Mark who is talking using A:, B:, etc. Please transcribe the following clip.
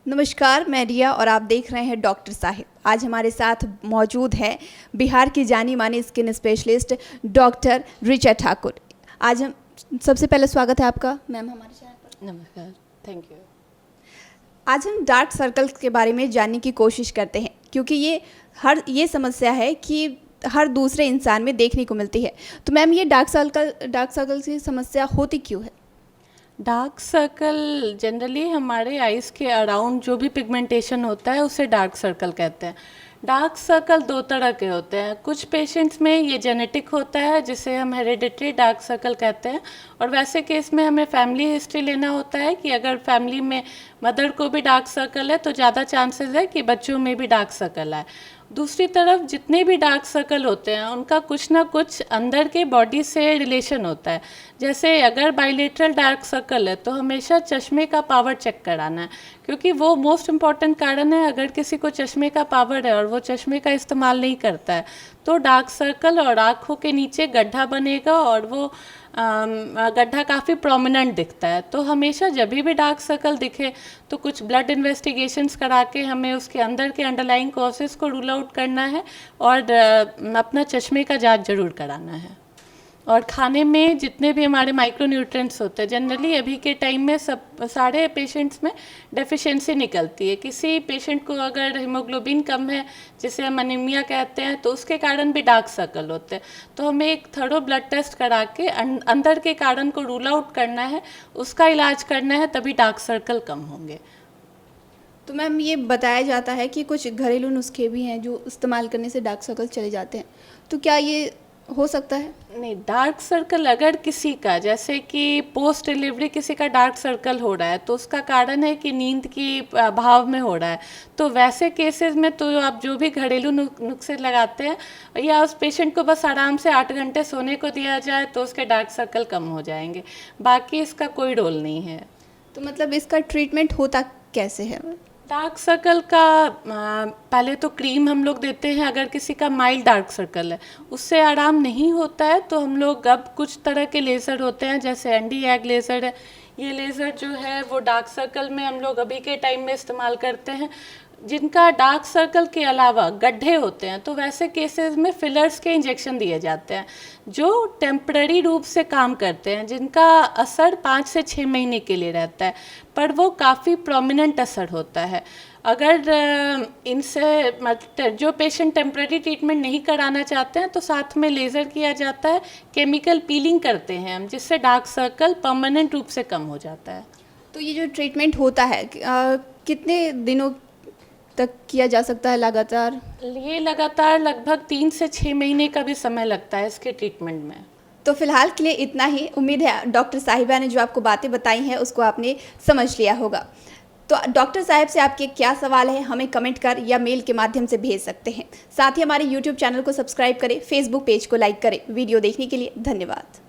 A: नमस्कार, मैं रिया और आप देख रहे हैं डॉक्टर साहिब। आज हमारे साथ मौजूद है बिहार की जानी मानी skin specialist doctor Richa Thakur. आज हम सबसे पहले स्वागत है आपका मैम हमारे चैनल पर।
B: नमस्कार, थैंक यू।
A: आज हम डार्क सर्कल के बारे में जानने की कोशिश करते हैं, क्योंकि ये समस्या है कि हर दूसरे इंसान में देखने को मिलती है। तो मैम, ये डार्क सर्कल की समस्या होती क्यों है?
B: डार्क सर्कल जनरली हमारे आइज़ के अराउंड जो भी पिगमेंटेशन होता है उसे डार्क सर्कल कहते हैं। डार्क सर्कल दो तरह के होते हैं। कुछ पेशेंट्स में ये जेनेटिक होता है जिसे हम हेरिडिटरी डार्क सर्कल कहते हैं, और वैसे केस में हमें फैमिली हिस्ट्री लेना होता है कि अगर फैमिली में मदर को भी डार्क सर्कल है तो ज़्यादा चांसेस है कि बच्चों में भी डार्क सर्कल आए। दूसरी तरफ जितने भी डार्क सर्कल होते हैं उनका कुछ ना कुछ अंदर के बॉडी से रिलेशन होता है। जैसे अगर बाइलेटरल डार्क सर्कल है तो हमेशा चश्मे का पावर चेक कराना है, क्योंकि वो मोस्ट इम्पॉर्टेंट कारण है। अगर किसी को चश्मे का पावर है और वो चश्मे का इस्तेमाल नहीं करता है तो डार्क सर्कल और आँखों के नीचे गड्ढा बनेगा और वो गड्ढा काफ़ी प्रोमिनेंट दिखता है। तो हमेशा जब भी डार्क सर्कल दिखे तो कुछ ब्लड इन्वेस्टिगेशंस करा के हमें उसके अंदर के अंडरलाइंग कॉजेज़ को रूल आउट करना है और अपना चश्मे का जांच जरूर कराना है। और खाने में जितने भी हमारे माइक्रोन्यूट्रिएंट्स होते हैं, जनरली अभी के टाइम में सारे पेशेंट्स में डेफिशिएंसी निकलती है। किसी पेशेंट को अगर हीमोग्लोबिन कम है, जिसे हम अनीमिया कहते हैं, तो उसके कारण भी डार्क सर्कल होते हैं। तो हमें एक थोड़ा ब्लड टेस्ट करा के अंदर के कारण को रूल आउट करना है, उसका इलाज करना है, तभी डार्क सर्कल कम होंगे।
A: तो मैम, ये बताया जाता है कि कुछ घरेलू नुस्खे भी हैं जो इस्तेमाल करने से डार्क सर्कल चले जाते हैं, तो क्या ये हो सकता है?
B: नहीं, डार्क सर्कल अगर किसी का, जैसे कि पोस्ट डिलीवरी किसी का डार्क सर्कल हो रहा है तो उसका कारण है कि नींद की अभाव में हो रहा है, तो वैसे केसेस में तो आप जो भी घरेलू नुस्खे लगाते हैं या उस पेशेंट को बस आराम से 8 घंटे सोने को दिया जाए तो उसके डार्क सर्कल कम हो जाएंगे। बाकी इसका कोई रोल नहीं है।
A: तो मतलब इसका ट्रीटमेंट होता कैसे है?
B: डार्क सर्कल का पहले तो क्रीम हम लोग देते हैं। अगर किसी का माइल्ड डार्क सर्कल है, उससे आराम नहीं होता है, तो हम लोग अब कुछ तरह के लेज़र होते हैं, जैसे एंटी एग लेज़र है। ये लेज़र जो है वो डार्क सर्कल में हम लोग अभी के टाइम में इस्तेमाल करते हैं। जिनका डार्क सर्कल के अलावा गड्ढे होते हैं तो वैसे केसेस में फिलर्स के इंजेक्शन दिए जाते हैं, जो टेम्पररी रूप से काम करते हैं, जिनका असर 5 से 6 महीने के लिए रहता है, पर वो काफ़ी प्रोमिनेंट असर होता है। अगर इनसे जो पेशेंट टेम्पररी ट्रीटमेंट नहीं कराना चाहते हैं तो साथ में लेज़र किया जाता है, केमिकल पीलिंग करते हैं हम, जिससे डार्क सर्कल परमानेंट रूप से कम हो जाता है।
A: तो ये जो ट्रीटमेंट होता है कितने दिनों तक किया जा सकता है लगातार?
B: ये लगातार लगभग 3 से 6 महीने का भी समय लगता है इसके ट्रीटमेंट में।
A: तो फिलहाल के लिए इतना ही। उम्मीद है डॉक्टर साहिबा ने जो आपको बातें बताई हैं उसको आपने समझ लिया होगा। तो डॉक्टर साहब से आपके क्या सवाल है हमें कमेंट कर या मेल के माध्यम से भेज सकते हैं। साथ ही हमारे यूट्यूब चैनल को सब्सक्राइब करें, फेसबुक पेज को लाइक करें। वीडियो देखने के लिए धन्यवाद।